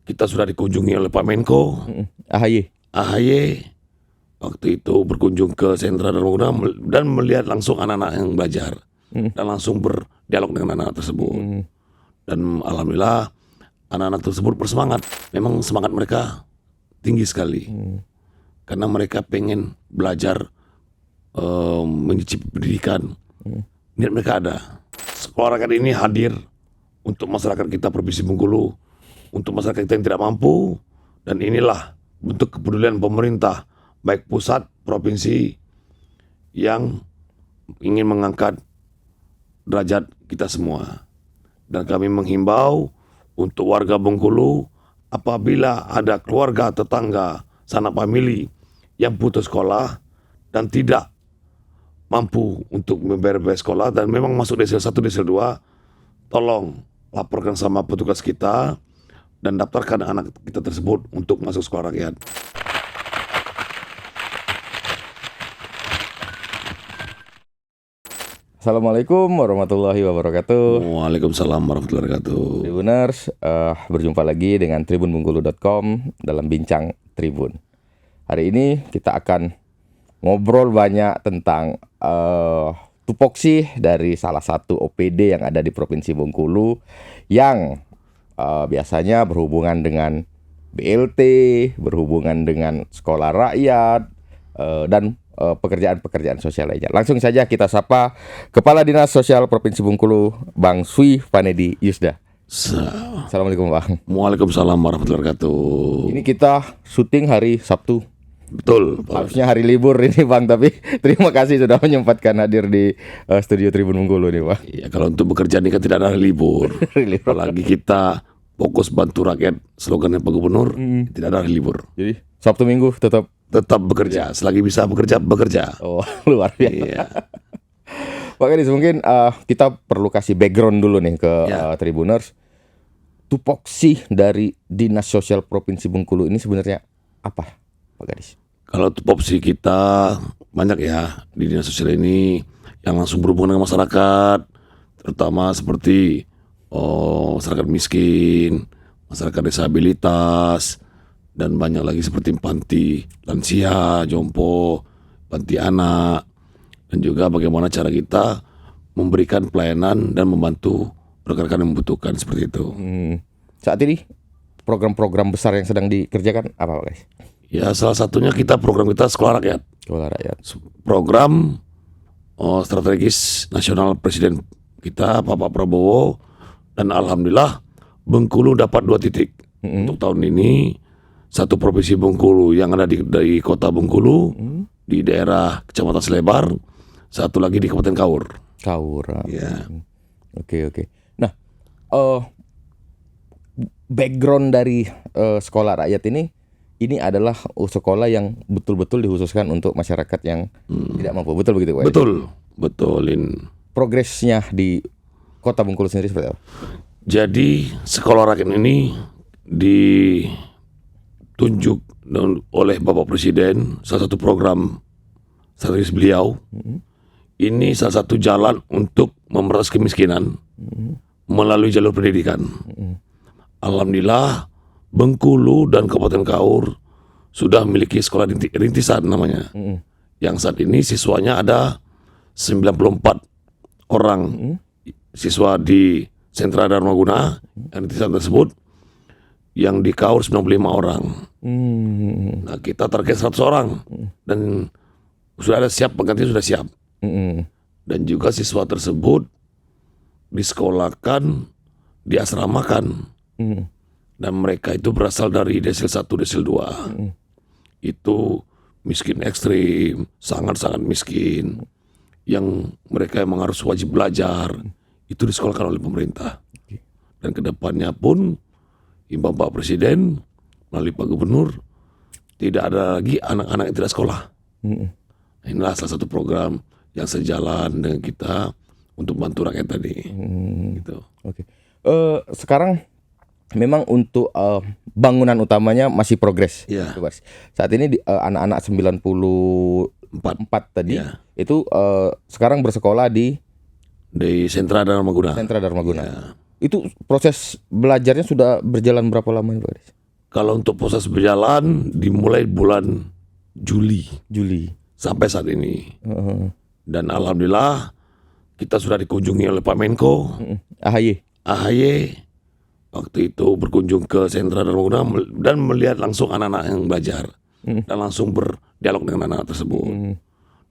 kita sudah dikunjungi oleh Pak Menko AHY. Waktu itu berkunjung ke sentra Dharmaguna dan melihat langsung anak-anak yang belajar dan langsung berdialog dengan anak-anak tersebut. Dan alhamdulillah anak-anak tersebut bersemangat. Memang semangat mereka tinggi sekali karena mereka pengen belajar menyicip pendidikan. Niat mereka ada. Sekolah rakyat ini hadir untuk masyarakat kita Provinsi Bengkulu, untuk masyarakat kita yang tidak mampu, dan inilah bentuk kepedulian pemerintah baik pusat, provinsi yang ingin mengangkat derajat kita semua. Dan kami menghimbau untuk warga Bengkulu, apabila ada keluarga, tetangga, sanak famili yang putus sekolah dan tidak mampu untuk membayar sekolah dan memang masuk desil 1, desil 2, tolong laporkan sama petugas kita dan daftarkan anak kita tersebut untuk masuk sekolah rakyat. Assalamualaikum warahmatullahi wabarakatuh. Waalaikumsalam warahmatullahi wabarakatuh. Tribuners, berjumpa lagi dengan tribunbengkulu.com dalam Bincang Tribun. Hari ini kita akan ngobrol banyak tentang tupoksi dari salah satu OPD yang ada di Provinsi Bengkulu yang biasanya berhubungan dengan BLT, berhubungan dengan sekolah rakyat, dan pekerjaan-pekerjaan sosial lainnya. Langsung saja kita sapa Kepala Dinas Sosial Provinsi Bengkulu, Bang Sui Vanedi Yusda. Assalamualaikum Bang. Waalaikumsalam warahmatullahi wabarakatuh. Ini kita syuting hari Sabtu. Betul. Harusnya hari libur ini Bang, tapi terima kasih sudah menyempatkan hadir di studio Tribun Bengkulu nih Bang. Ya, kalau untuk bekerja ini kan tidak ada libur. Apalagi kita fokus bantu rakyat, slogannya Pak Gubernur, tidak ada libur. Jadi Sabtu Minggu tetap bekerja, selagi bisa bekerja. Oh, luar biasa. Iya. Pak Kadis, mungkin kita perlu kasih background dulu nih ke Tribuners. Tupoksi dari Dinas Sosial Provinsi Bengkulu ini sebenarnya apa, Pak Kadis? Kalau tupoksi kita banyak ya di Dinas Sosial ini yang langsung berhubungan dengan masyarakat, terutama seperti masyarakat miskin, masyarakat disabilitas, dan banyak lagi seperti panti lansia, jompo, panti anak, dan juga bagaimana cara kita memberikan pelayanan dan membantu rekan-rekan yang membutuhkan seperti itu. Saat ini program-program besar yang sedang dikerjakan apa, guys? Ya, salah satunya program kita Sekolah Rakyat. Sekolah Rakyat. Program strategis nasional Presiden kita Bapak Prabowo, dan alhamdulillah Bengkulu dapat 2 titik untuk tahun ini. Satu Provinsi Bengkulu yang ada di kota Bengkulu, di daerah Kecamatan Selebar, satu lagi di Kabupaten Kaur. Ya. Oke. Nah, background dari sekolah rakyat ini adalah sekolah yang betul-betul dikhususkan untuk masyarakat yang tidak mampu. Betul begitu, Pak? Betulin. Progresnya di kota Bengkulu sendiri seperti apa? Jadi sekolah rakyat ini ditunjuk oleh Bapak Presiden, salah satu program strategis beliau. Ini salah satu jalan untuk memberantas kemiskinan melalui jalur pendidikan. Alhamdulillah Bengkulu dan Kabupaten Kaur sudah memiliki sekolah rintisan namanya. Yang saat ini siswanya ada 94 orang siswa di sentra Dharmaguna yang rintisan tersebut, yang di Kaur 95 orang. Nah, kita target 100 orang dan sudah ada siap, penggantinya sudah siap. Dan juga siswa tersebut disekolahkan, diasramakan, dan mereka itu berasal dari desil 1, desil 2. Itu miskin ekstrim, sangat-sangat miskin, yang mereka memang harus wajib belajar, itu disekolahkan oleh pemerintah. Dan kedepannya pun himbau Pak Presiden melalui Pak Gubernur, tidak ada lagi anak-anak yang tidak sekolah. Inilah salah satu program yang sejalan dengan kita untuk bantu rakyat tadi. Gitu. Oke. Sekarang memang untuk bangunan utamanya masih progres. Iya. Saat ini anak-anak 94 tadi itu sekarang bersekolah di Sentra Dharmaguna. Sentra Dharmaguna. Ya. Itu proses belajarnya sudah berjalan berapa lama Pak Gadis? Kalau untuk proses berjalan dimulai bulan Juli sampai saat ini. Dan alhamdulillah kita sudah dikunjungi oleh Pak Menko AHY waktu itu berkunjung ke sentra dan bangunan dan melihat langsung anak-anak yang belajar dan langsung berdialog dengan anak-anak tersebut.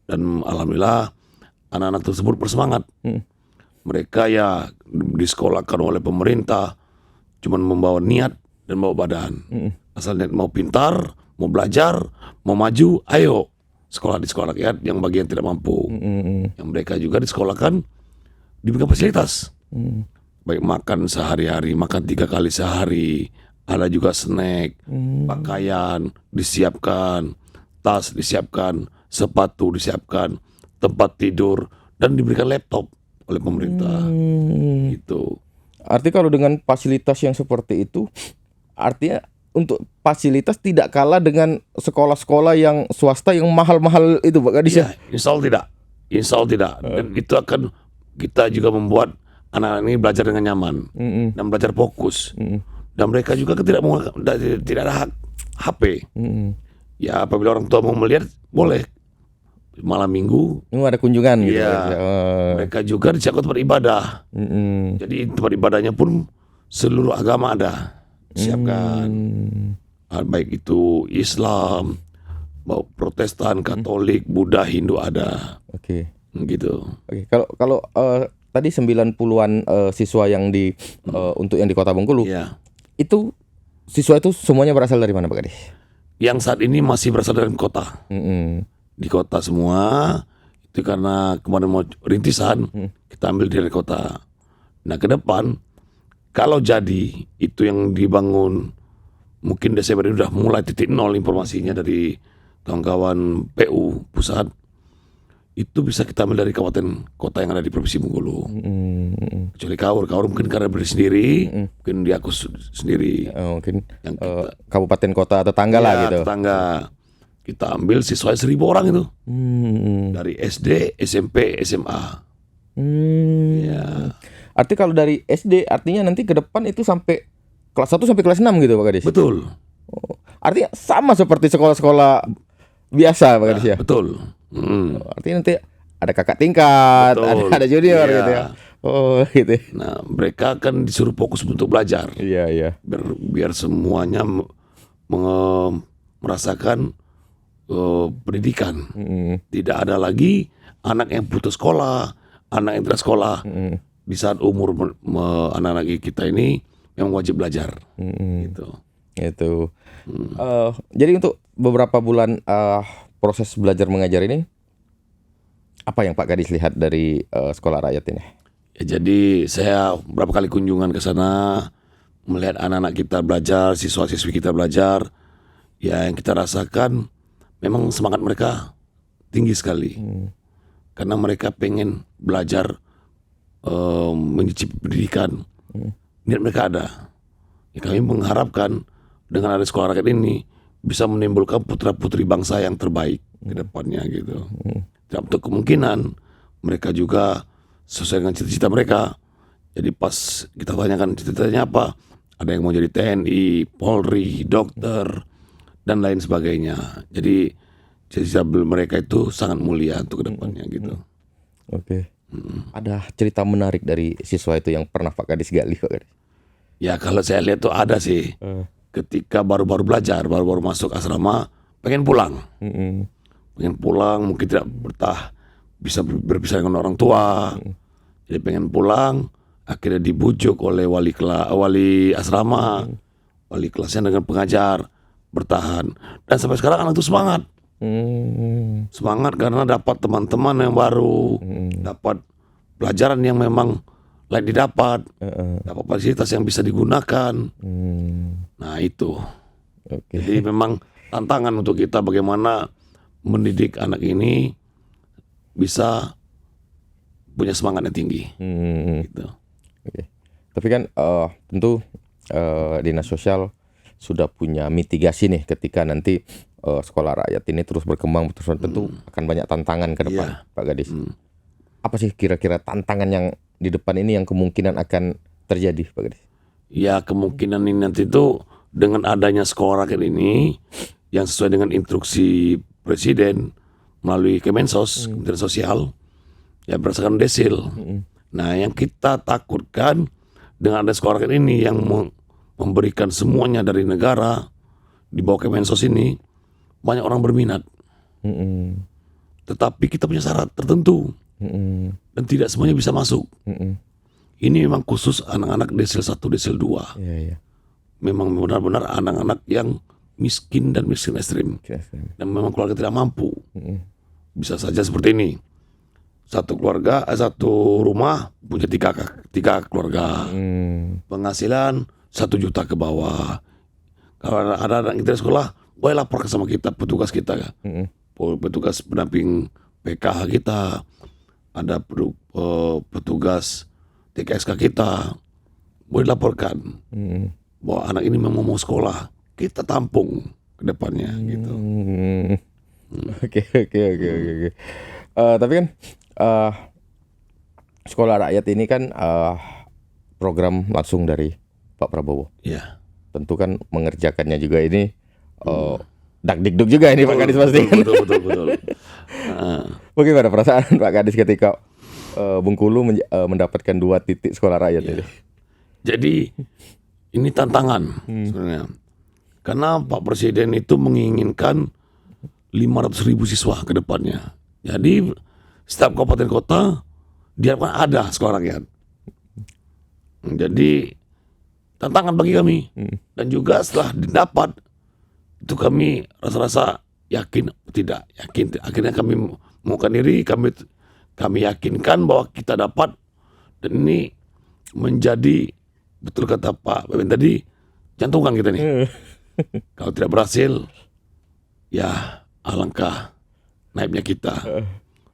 Dan alhamdulillah anak-anak tersebut bersemangat. Mereka ya disekolahkan oleh pemerintah cuman membawa niat dan bawa badan. Asal niat mau pintar, mau belajar, mau maju, ayo sekolah di sekolah rakyat yang bagian tidak mampu. Yang mereka juga disekolahkan diberikan fasilitas. Baik makan sehari-hari, makan 3 kali sehari, ada juga snack, pakaian disiapkan, tas disiapkan, sepatu disiapkan, tempat tidur, dan diberikan laptop oleh pemerintah. Gitu. Artinya kalau dengan fasilitas yang seperti itu, artinya untuk fasilitas tidak kalah dengan sekolah-sekolah yang swasta yang mahal-mahal itu Pak Gadis ya? Insya Allah tidak. Dan itu akan kita juga membuat anak-anak ini belajar dengan nyaman dan belajar fokus. Dan mereka juga tidak ada HP. Ya apabila orang tua mau melihat boleh malam minggu. Ada kunjungan gitu. Mereka juga disiapkan tempat ibadah. Jadi tempat ibadahnya pun seluruh agama ada disiapkan. Baik itu Islam, Protestan, Katolik, Buddha, Hindu ada. Gitu. Kalau tadi 90-an siswa yang untuk yang di Kota Bengkulu. Itu siswa itu semuanya berasal dari mana Pak Gadis? Yang saat ini masih berasal dari kota. Di kota semua. Itu karena kemarin mau rintisan, kita ambil dari kota. Nah ke depan kalau jadi itu yang dibangun mungkin Desember ini sudah mulai titik nol informasinya dari kawan-kawan PU pusat. Itu bisa kita ambil dari kabupaten kota yang ada di Provinsi Bengkulu. Kecuali Kaur mungkin karena berdiri sendiri, mungkin di aku sendiri. Mungkin yang kabupaten kota tetangga lah gitu. Tetangga. Kita ambil siswa 1.000 orang itu. Dari SD, SMP, SMA. Artinya kalau dari SD artinya nanti ke depan itu sampai kelas 1 sampai kelas 6 gitu Pak Gadis? Betul. Artinya sama seperti sekolah-sekolah biasa Pak Gadis ya? Betul. Artinya nanti ada kakak tingkat, ada junior gitu ya. Gitu. Nah, mereka akan disuruh fokus untuk belajar. Biar semuanya merasakan pendidikan. Tidak ada lagi anak yang putus sekolah, anak yang tidak sekolah. Di saat umur anak-anak kita ini memang wajib belajar. Gitu. Jadi untuk beberapa bulan proses belajar mengajar ini, apa yang Pak Gadis lihat dari sekolah rakyat ini? Jadi saya beberapa kali kunjungan ke sana, melihat anak-anak kita belajar, siswa-siswi kita belajar. Ya yang kita rasakan memang semangat mereka tinggi sekali. Karena mereka pengen belajar menyicip pendidikan. Niat mereka ada. Ya, kami mengharapkan dengan ada sekolah rakyat ini bisa menimbulkan putra-putri bangsa yang terbaik ke depannya gitu. Tidak untuk kemungkinan mereka juga sesuai dengan cita-cita mereka. Jadi pas kita tanyakan cita-citanya apa, ada yang mau jadi TNI, Polri, dokter, dan lain sebagainya. Jadi cita-cita mereka itu sangat mulia untuk ke depannya gitu. Ada cerita menarik dari siswa itu yang pernah Pak Gadis gali Pak Gadis? Ya kalau saya lihat tuh ada sih. Ketika baru-baru belajar, baru-baru masuk asrama, pengen pulang. Pengen pulang, mungkin tidak bisa berpisah dengan orang tua. Jadi pengen pulang, akhirnya dibujuk oleh wali asrama, wali kelasnya dengan pengajar, bertahan. Dan sampai sekarang anak itu semangat. Semangat karena dapat teman-teman yang baru, dapat pelajaran yang memang lain didapat, dapat fasilitas yang bisa digunakan. Nah itu. Jadi memang tantangan untuk kita bagaimana mendidik anak ini bisa punya semangat yang tinggi. Gitu. Tapi kan tentu dinas sosial sudah punya mitigasi nih ketika nanti sekolah rakyat ini terus berkembang, terus tentu akan banyak tantangan ke depan, Pak Gadis. Apa sih kira-kira tantangan yang di depan ini yang kemungkinan akan terjadi, Pak Gadis? Ya kemungkinan ini nanti itu dengan adanya sekolah rakyat ini yang sesuai dengan instruksi Presiden melalui Kemensos, Kementerian Sosial, ya berdasarkan desil. Nah yang kita takutkan dengan ada sekolah rakyat ini yang memberikan semuanya dari negara di bawah Kemensos ini, banyak orang berminat. Tetapi kita punya syarat tertentu dan tidak semuanya bisa masuk. Ini memang khusus anak-anak desil 1, desil 2. Iya. Memang benar-benar anak-anak yang miskin dan miskin ekstrim. Dan memang keluarga tidak mampu. Bisa saja seperti ini. Satu keluarga, satu rumah punya tiga keluarga. Penghasilan 1 juta ke bawah. Kalau ada anak kita di sekolah, boleh lapor sama kita, petugas kita. Petugas pendamping PKH kita. Ada petugas TKSK kita. Boleh laporkan bahwa anak ini memang mau sekolah. Kita tampung ke depannya gitu. Oke. Tapi kan sekolah rakyat ini kan program langsung dari Pak Prabowo. Ya. Tentu kan mengerjakannya juga ini dakdikduk juga ini Pak Kadis pasti kan. Betul. Bagaimana perasaan Pak Kadis ketika Bengkulu mendapatkan 2 titik sekolah rakyat ini? Jadi ini tantangan sebenarnya. Karena Pak Presiden itu menginginkan 500.000 siswa ke depannya. Jadi setiap kabupaten kota diharapkan ada sekolah rakyat. Jadi tantangan bagi kami. Dan juga setelah didapat itu kami rasa-rasa yakin tidak yakin. Akhirnya kami menguatkan diri, kami yakinkan bahwa kita dapat, dan ini menjadi betul kata Pak Beben tadi, jantungan kita nih. Kalau tidak berhasil, ya alangkah naibnya kita.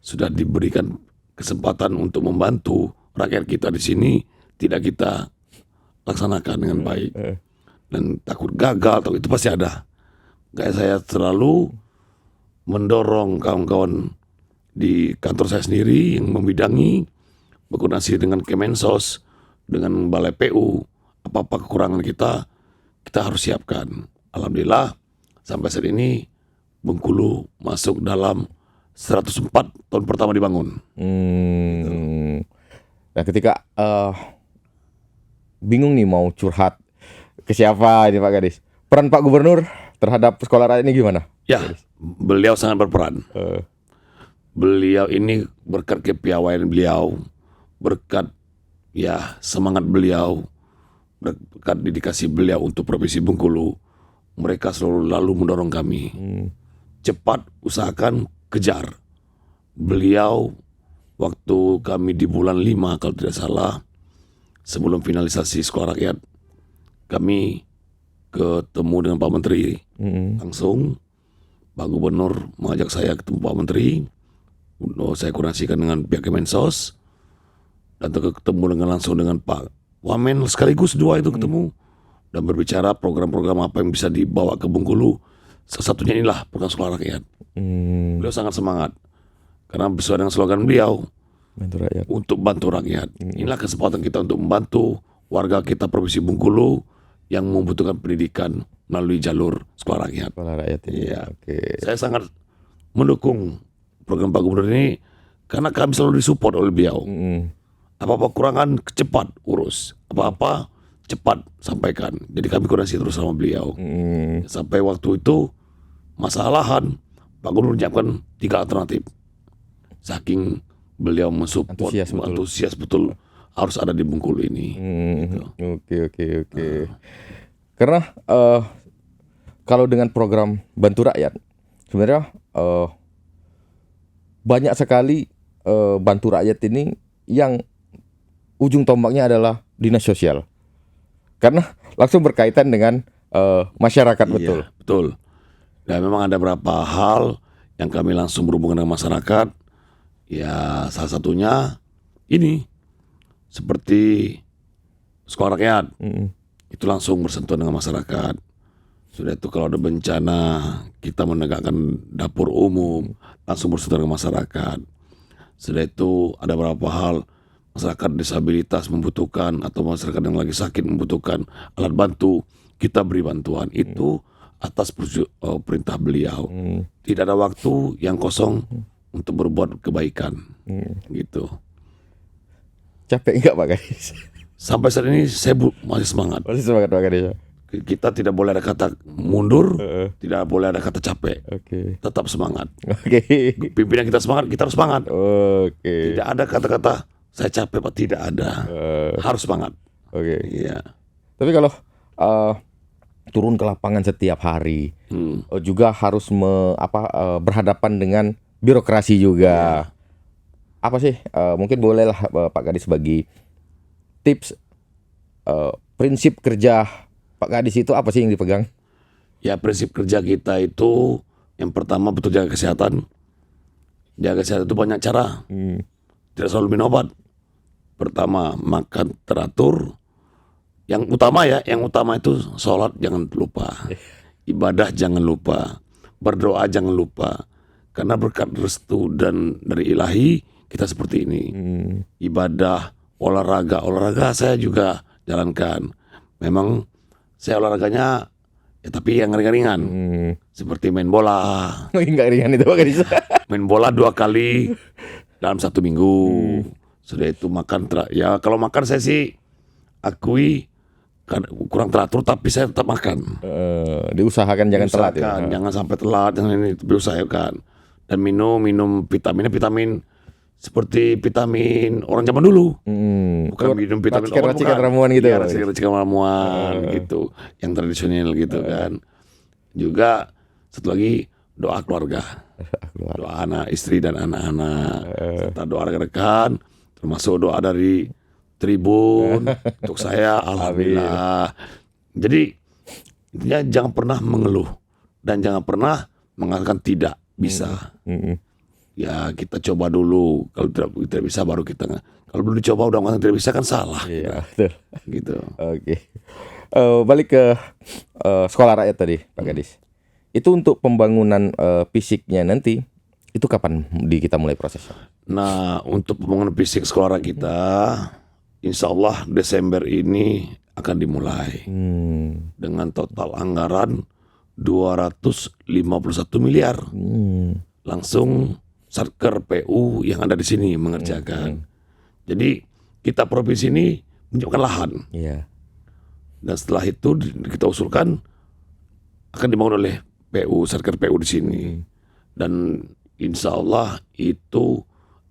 Sudah diberikan kesempatan untuk membantu rakyat kita di sini, tidak kita laksanakan dengan baik. Dan takut gagal, atau itu pasti ada. Kayak saya selalu mendorong kawan-kawan di kantor saya sendiri yang membidangi, berkoordinasi dengan Kemensos, dengan Balai PU, apa-apa kekurangan kita harus siapkan. Alhamdulillah sampai saat ini Bengkulu masuk dalam 104 tahun pertama dibangun. Nah ketika bingung nih mau curhat ke siapa ini Pak Gadis, peran Pak Gubernur terhadap sekolah rakyat ini gimana? Ya, beliau sangat berperan. Beliau ini berkat kepiawaian beliau, berkat ya semangat beliau, berkat dedikasi beliau untuk Provinsi Bengkulu, mereka selalu mendorong kami. Cepat usahakan kejar. Beliau waktu kami di bulan 5 kalau tidak salah, sebelum finalisasi sekolah rakyat, kami ketemu dengan Pak Menteri langsung. Pak Gubernur mengajak saya ketemu Pak Menteri. Saya koordinasikan dengan pihak Kemensos dan ketemu langsung dengan Pak Wamen, sekaligus 2 itu ketemu dan berbicara program-program apa yang bisa dibawa ke Bengkulu. Salah satunya inilah program sekolah rakyat. Beliau sangat semangat karena sesuai dengan slogan beliau, bantu rakyat. Untuk bantu rakyat. Inilah kesempatan kita untuk membantu warga kita Provinsi Bengkulu yang membutuhkan pendidikan melalui jalur sekolah rakyat. Sekolah rakyat ini. Iya. Oke. Saya sangat mendukung program Pak Gubernur ini karena kami selalu disupport oleh beliau. Apa-apa kekurangan cepat urus, apa-apa cepat sampaikan. Jadi kami koordinasi terus sama beliau. Sampai waktu itu masalah lahan, Pak Gubernur menyiapkan 3 alternatif. Saking beliau mensupport, antusias betul harus ada di Bengkulu ini. Gitu. Oke. Karena kalau dengan program bantu rakyat, sebenarnya banyak sekali bantu rakyat ini yang ujung tombaknya adalah dinas sosial. Karena langsung berkaitan dengan masyarakat, betul. Iya, betul. Dan memang ada beberapa hal yang kami langsung berhubungan dengan masyarakat. Ya salah satunya ini seperti sekolah rakyat. Itu langsung bersentuhan dengan masyarakat. Sudah itu kalau ada bencana, kita menegakkan dapur umum, langsung bersentuhan dengan masyarakat. Sudah itu ada beberapa hal masyarakat disabilitas membutuhkan atau masyarakat yang lagi sakit membutuhkan alat bantu, kita beri bantuan. Itu atas perintah beliau. Tidak ada waktu yang kosong untuk berbuat kebaikan. Gitu. Capek enggak Pak Kadis? Sampai saat ini saya masih semangat. Masih semangat Pak Kadis. Kita tidak boleh ada kata mundur, tidak boleh ada kata capek. Oke. Tetap semangat. Oke. Pimpinan kita semangat, kita harus semangat. Oke. Tidak ada kata-kata saya capek Pak, tidak ada. Harus semangat. Oke. Iya. Tapi kalau turun ke lapangan setiap hari, juga harus berhadapan dengan birokrasi juga. Apa sih? Mungkin bolehlah Pak Kadis bagi tips prinsip kerja Pak Kadis itu apa sih yang dipegang? Ya, prinsip kerja kita itu yang pertama betul jaga kesehatan. Jaga kesehatan itu banyak cara. Tidak selalu minum obat. Pertama, makan teratur. Yang utama itu sholat jangan lupa. Ibadah jangan lupa. Berdoa jangan lupa. Karena berkat restu dan dari ilahi kita seperti ini. Ibadah, olahraga saya juga jalankan. Memang saya olahraganya ya tapi yang ringan-ringan. Seperti main bola. Enggak ringan itu Pak Kadis. Main bola 2 kali dalam 1 minggu. Sudah itu makan ya kalau makan saya sih akui kurang teratur tapi saya tetap makan. Diusahakan jangan telat ya. Jangan sampai telat, jangan ini diusahakan. Dan minum vitamin seperti vitamin orang zaman dulu. Bukan minum vitamin racikan ramuan gitu. Ya, racikan ramuan gitu, yang tradisional gitu kan. Juga satu lagi doa keluarga. Doa anak, istri dan anak-anak. Serta doa rekan-rekan, termasuk doa dari Tribun untuk saya, alhamdulillah. Jadi intinya jangan pernah mengeluh dan jangan pernah mengatakan tidak bisa. Ya kita coba dulu, kalau tidak bisa baru kita. Kalau belum dicoba udah mengatakan tidak bisa kan salah. Iya, betul. Gitu. Oke. Balik ke sekolah rakyat tadi Pak Kadis. Itu untuk pembangunan fisiknya nanti itu kapan kita mulai prosesnya? Nah, untuk pembangunan fisik sekolah kita, insya Allah Desember ini akan dimulai dengan total anggaran 251 miliar. Langsung Satker PU yang ada di sini mengerjakan. Jadi kita provinsi ini menyiapkan lahan. Iya. Dan setelah itu kita usulkan akan dibangun oleh PU, Satker PU di sini. Dan insya Allah itu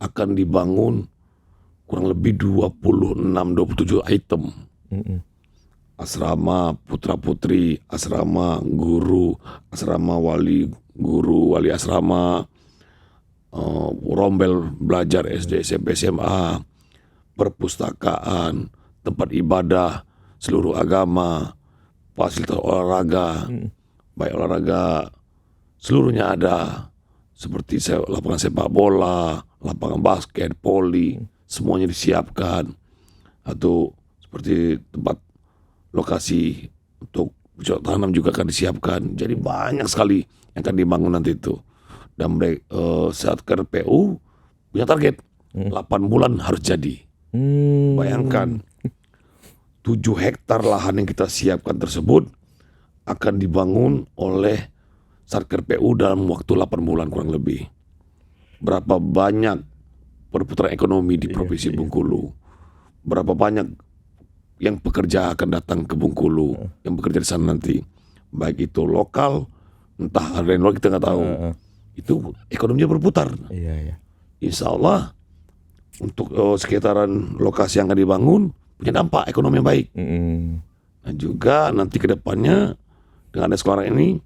akan dibangun kurang lebih 26-27 item. Asrama putra-putri, asrama guru, asrama wali guru, wali asrama, rombel belajar SD, SMP, SMA, perpustakaan, tempat ibadah, seluruh agama, fasilitas olahraga, baik olahraga seluruhnya ada, seperti lapangan sepak bola, lapangan basket, voli, semuanya disiapkan. Atau seperti tempat lokasi untuk bercocok tanam juga akan disiapkan. Jadi banyak sekali yang akan dibangun nanti itu. Dan Satker PU punya target 8 bulan harus jadi. Bayangkan 7 hektar lahan yang kita siapkan tersebut akan dibangun oleh Satker PU dalam waktu 8 bulan kurang lebih. Berapa banyak perputaran ekonomi di Provinsi Bengkulu. Berapa banyak yang pekerja akan datang ke Bengkulu, yang bekerja di sana nanti. Baik itu lokal, entah ada yang luar kita nggak tahu. Itu ekonominya berputar. Iya. Insya Allah untuk sekitaran lokasi yang akan dibangun punya dampak ekonomi yang baik. Nah juga nanti ke depannya dengan ada sekolah ini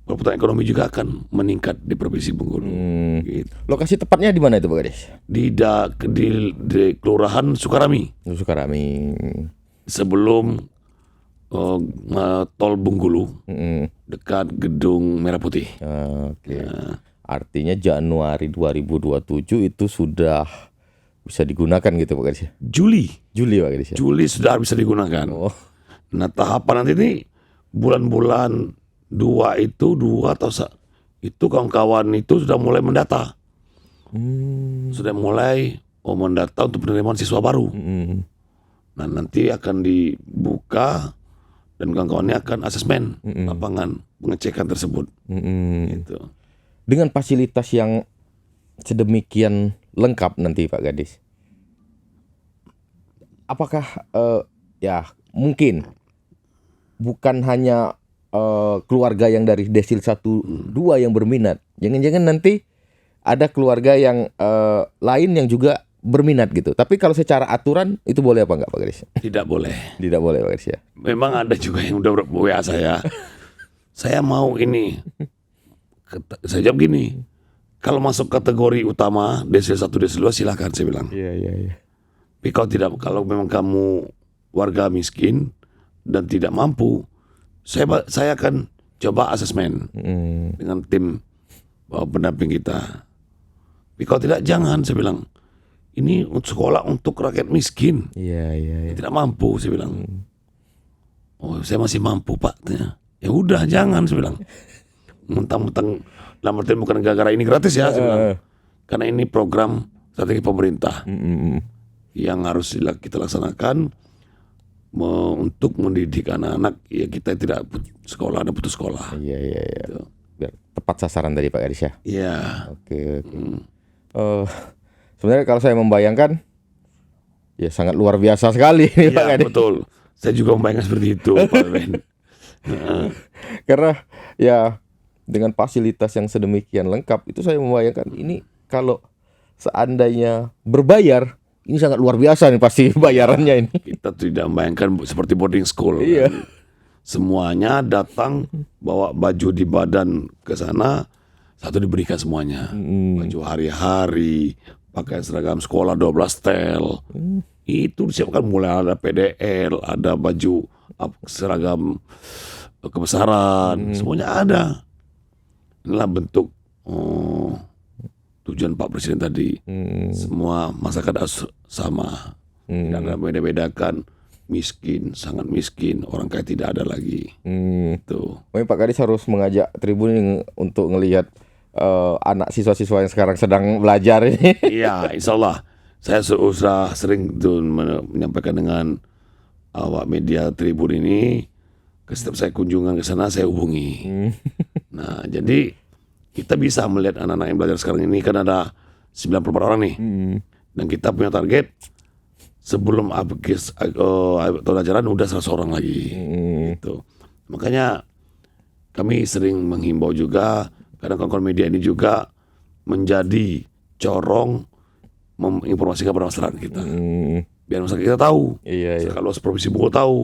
perputaran ekonomi juga akan meningkat di Provinsi Bengkulu. Gitu. Lokasi tepatnya di mana itu Pak Kadis? Di Kelurahan Sukarami. Sukarami. Sebelum tol Bengkulu, dekat Gedung Merah Putih. Oke. Artinya Januari 2027 itu sudah bisa digunakan gitu Pak Kadis? Juli Pak Kadis ya? Juli sudah bisa digunakan. Nah tahapan nanti ini bulan-bulan 2 atau itu kawan-kawan itu sudah mulai mendata. Sudah mulai mendata untuk penerimaan siswa baru. Nah, nanti akan dibuka dan kawan-kawannya akan asesmen lapangan pengecekan tersebut. Gitu. Dengan fasilitas yang sedemikian lengkap nanti Pak Gadis, apakah ya mungkin bukan hanya keluarga yang dari desil 1, 2 yang berminat, jangan-jangan nanti ada keluarga yang lain yang juga berminat gitu. Tapi kalau secara aturan itu boleh apa enggak Pak Gadis? Tidak boleh. Tidak boleh Pak Gadis ya. Memang ada juga yang udah WA saya. Saya mau ini. Saya jawab gini. Kalau masuk kategori utama desil 1, desil 2 silakan saya bilang. Iya. Tapi kalau memang kamu warga miskin dan tidak mampu, saya akan coba asesmen dengan tim pendamping kita. Tapi kalau tidak jangan, saya bilang. Ini sekolah untuk rakyat miskin. Iya. Tidak mampu, saya bilang. Oh, saya masih mampu Pak. Ya udah jangan, saya bilang. Mentang-mentang dalam artian bukan gara-gara ini gratis ya, saya bilang. Karena ini program strategi pemerintah yang harus kita laksanakan untuk mendidik anak-anak. Ya kita tidak sekolah, ada putus sekolah. Iya. Gitu. Biar tepat sasaran dari Pak Gadis ya. Iya. Oke. Sebenarnya kalau saya membayangkan, ya sangat luar biasa sekali ini Pak Iya Gadis. betul. Saya juga membayangkan seperti itu Pak Ben. Karena ya dengan fasilitas yang sedemikian lengkap itu saya membayangkan ini kalau seandainya berbayar, ini sangat luar biasa nih pasti bayarannya ini. Kita tidak membayangkan seperti boarding school. Iya. Kan? Semuanya datang bawa baju di badan ke sana, satu diberikan semuanya. Baju hari-hari, pakai seragam sekolah 12 setel. Itu disiapkan mulai ada PDL, ada baju seragam kebesaran, semuanya ada. Inilah bentuk tujuan Pak Presiden tadi. Semua masyarakat harus sama. Tidak ada beda-bedakan miskin, sangat miskin, orang kaya tidak ada lagi. Tuh. Mungkin Pak Gadis harus mengajak Tribun ini untuk ngelihat anak siswa-siswa yang sekarang sedang belajar ini. Iya, insya Allah. Saya sudah sering tuh menyampaikan dengan awak media Tribun ini. Setiap saya kunjungan ke sana saya hubungi. Nah, jadi kita bisa melihat anak-anak yang belajar sekarang ini kan ada 94 orang nih. Dan kita punya target sebelum habis tahun ajaran udah 100 orang lagi. Gitu. Makanya kami sering menghimbau juga, kadang kawan-kawan media ini juga menjadi corong menginformasikan pada masyarakat kita. Biar masyarakat kita tahu. Iya. Kalau Provinsi Bogor tahu.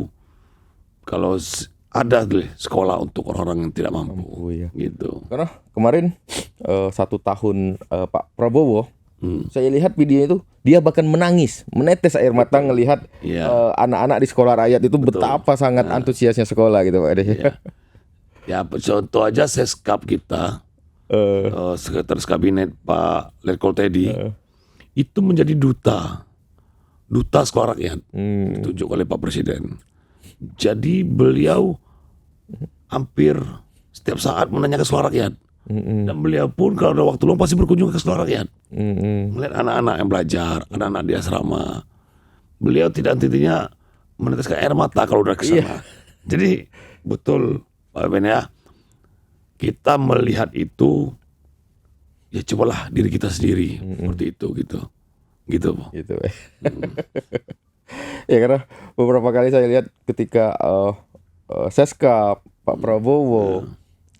Kalau ada sekolah untuk orang-orang yang tidak mampu. Iya. Gitu. Karena kemarin 1 tahun Pak Prabowo, saya lihat video itu dia bahkan menangis, menetes air mata ngelihat anak-anak di sekolah rakyat itu betapa sangat antusiasnya sekolah gitu Pak. Ya contoh aja Seskap kita, Sekretaris Kabinet Pak Letkol Teddy, itu menjadi duta sekolah rakyat, ditunjuk oleh Pak Presiden. Jadi beliau hampir setiap saat menanyakan sekolah rakyat. Dan beliau pun kalau ada waktu luang pasti berkunjung ke sekolah rakyat. Melihat anak-anak yang belajar, anak-anak di asrama. Beliau tidak henti-hentinya meneteskan air mata kalau udah ke sana. Jadi betul Pak Ben ya, kita melihat itu, ya cobalah diri kita sendiri seperti itu gitu. Gitu. Ya karena beberapa kali saya lihat ketika Seskap, Pak Prabowo,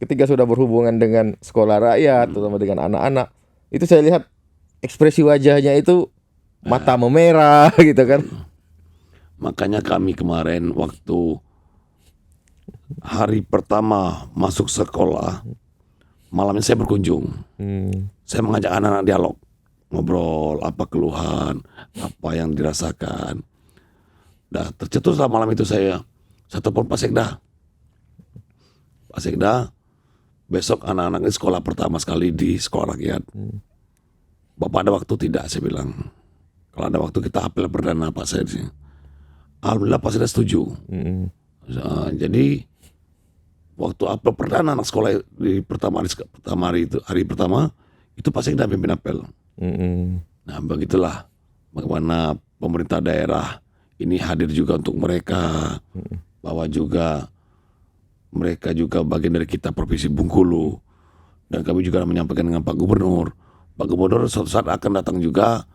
ketika sudah berhubungan dengan sekolah rakyat, terutama dengan anak-anak, itu saya lihat ekspresi wajahnya itu mata memerah gitu kan. Makanya kami kemarin waktu hari pertama masuk sekolah, malamnya saya berkunjung. Saya mengajak anak-anak dialog, ngobrol apa keluhan, apa yang dirasakan. Nah, tercetuslah malam itu saya telepon Pak Sekda. Pak Sekda, besok anak-anak ini sekolah pertama sekali di sekolah rakyat. Bapak ada waktu tidak? Saya bilang. Kalau ada waktu kita apel perdana Pak saya di sini. Alhamdulillah Pak Sekda setuju. Jadi waktu apel perdana anak sekolah di hari pertama itu Pak Sekda pimpin apel. Nah begitulah bagaimana pemerintah daerah ini hadir juga untuk mereka, bahwa juga mereka juga bagian dari kita Provinsi Bengkulu, dan kami juga menyampaikan dengan Pak Gubernur. Pak Gubernur suatu saat akan datang juga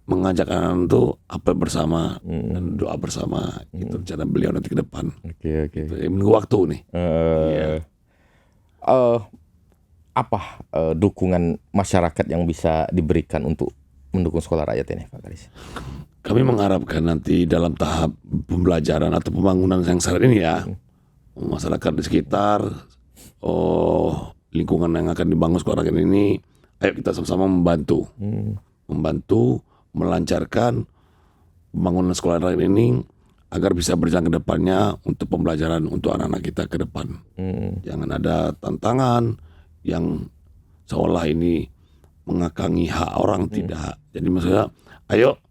mengajak anak-anak itu apel bersama dan doa bersama, gitu rencana beliau nanti ke depan. Oke. Menunggu waktu nih. Apa dukungan masyarakat yang bisa diberikan untuk mendukung sekolah rakyat ini, Pak Kadis? Kami mengharapkan nanti dalam tahap pembelajaran atau pembangunan yang saat ini ya, masyarakat di sekitar, lingkungan yang akan dibangun sekolah rakyat ini, ayo kita sama-sama membantu melancarkan pembangunan sekolah rakyat ini agar bisa berjalan ke depannya untuk pembelajaran untuk anak-anak kita ke depan. Jangan ada tantangan yang seolah ini mengakangi hak orang, tidak. Jadi maksudnya, ayo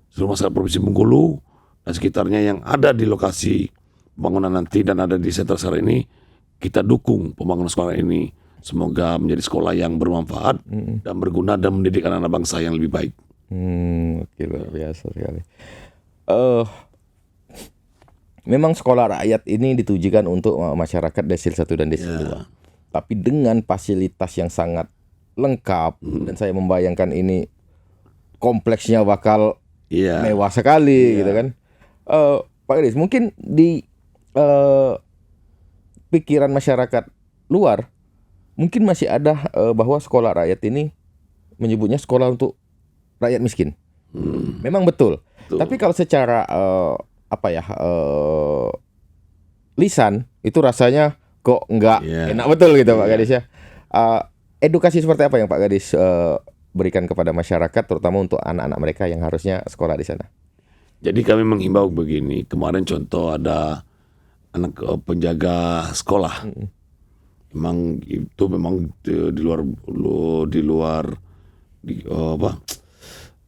seluruh masyarakat Provinsi Bengkulu dan sekitarnya yang ada di lokasi pembangunan nanti dan ada di sentra sekarang ini, kita dukung pembangunan sekolah ini. Semoga menjadi sekolah yang bermanfaat dan berguna dan mendidik anak-anak bangsa yang lebih baik. Oke, luar biasa sekali. Memang sekolah rakyat ini ditujukan untuk masyarakat desil 1 dan desil 2. Tapi dengan fasilitas yang sangat lengkap, dan saya membayangkan ini kompleksnya bakal mewah sekali, gitu kan. Pak Kadis, mungkin di pikiran masyarakat luar mungkin masih ada bahwa sekolah rakyat ini menyebutnya sekolah untuk rakyat miskin. Memang betul. Tapi kalau secara lisan itu rasanya kok nggak enak betul gitu, Pak Kadis ya. Edukasi seperti apa yang Pak Kadis berikan kepada masyarakat, terutama untuk anak-anak mereka yang harusnya sekolah di sana? Jadi kami menghimbau begini. Kemarin contoh ada anak penjaga sekolah. Memang di luar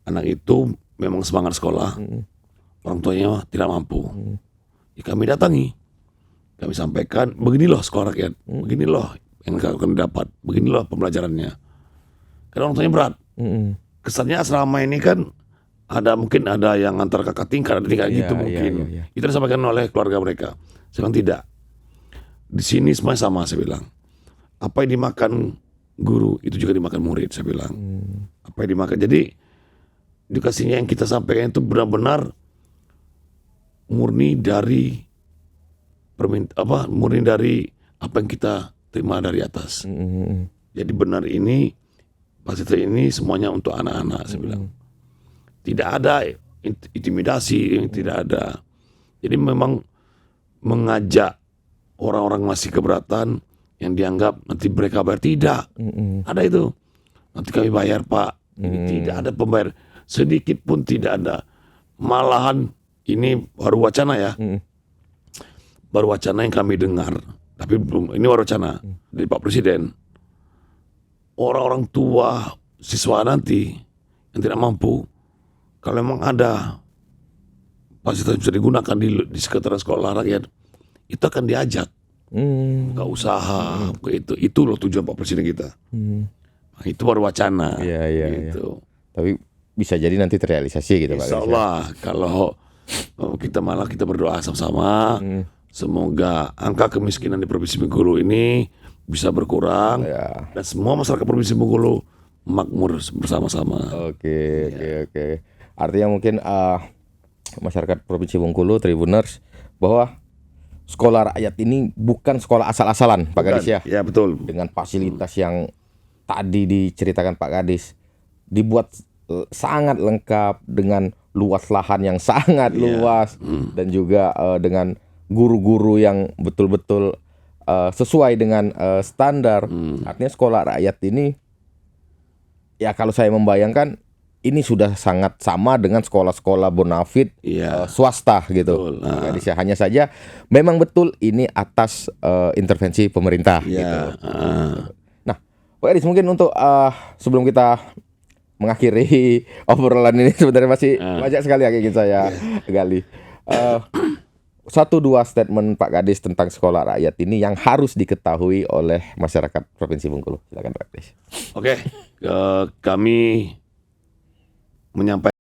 anak itu memang semangat sekolah. Orang tuanya tidak mampu. Ya, kami datangi. Kami sampaikan, begini loh sekolah rakyat, begini loh yang akan dapat, begini loh pembelajarannya. Karena orang tuanya berat. Kesannya asrama ini kan mungkin ada yang antar kakak tingkat, ada tingkat gitu mungkin. Itu disampaikan oleh keluarga mereka. Saya bilang tidak. Di sini semuanya sama, saya bilang. Apa yang dimakan guru itu juga dimakan murid, saya bilang. Apa yang dimakan. Jadi edukasinya yang kita sampaikan itu benar-benar murni dari apa yang kita terima dari atas. Jadi benar ini fasilitas ini semuanya untuk anak-anak, saya bilang. Tidak ada intimidasi, tidak ada. Jadi memang mengajak orang-orang masih keberatan yang dianggap nanti mereka bayar, tidak. Ada itu. Nanti kami bayar, Pak. Tidak ada pembayar. Sedikit pun tidak ada. Malahan ini baru wacana ya. Baru wacana yang kami dengar. Tapi belum, ini baru wacana dari Pak Presiden. Orang-orang tua siswa nanti yang tidak mampu, kalau memang ada fasilitas yang bisa digunakan di sekretariat sekolah rakyat, itu akan diajak buka usaha, itu loh tujuan Pak Presiden kita. Nah, itu baru wacana. Gitu. Tapi bisa jadi nanti terrealisasi gitu, Pak. Insya Allah, kalau kita berdoa sama-sama, semoga angka kemiskinan di Provinsi Bengkulu ini bisa berkurang dan semua masyarakat Provinsi Bengkulu makmur bersama-sama. Oke. Artinya mungkin masyarakat Provinsi Bengkulu, Tribuners, bahwa sekolah rakyat ini bukan sekolah asal-asalan, Pak Kadis ya. Ya, betul. Dengan fasilitas yang tadi diceritakan Pak Kadis, dibuat sangat lengkap dengan luas lahan yang sangat luas dan juga dengan guru-guru yang betul-betul sesuai dengan standar. Artinya sekolah rakyat ini, ya kalau saya membayangkan, ini sudah sangat sama dengan sekolah-sekolah bonafit swasta gitu. Hanya saja memang betul ini atas intervensi pemerintah gitu. Nah, Pak Kadis, mungkin untuk sebelum kita mengakhiri obrolan ini, sebenarnya masih banyak sekali yang ingin saya gali. 1-2 statement Pak Kadis tentang sekolah rakyat ini yang harus diketahui oleh masyarakat Provinsi Bengkulu. Silakan Pak Kadis. Oke, kami menyampaikan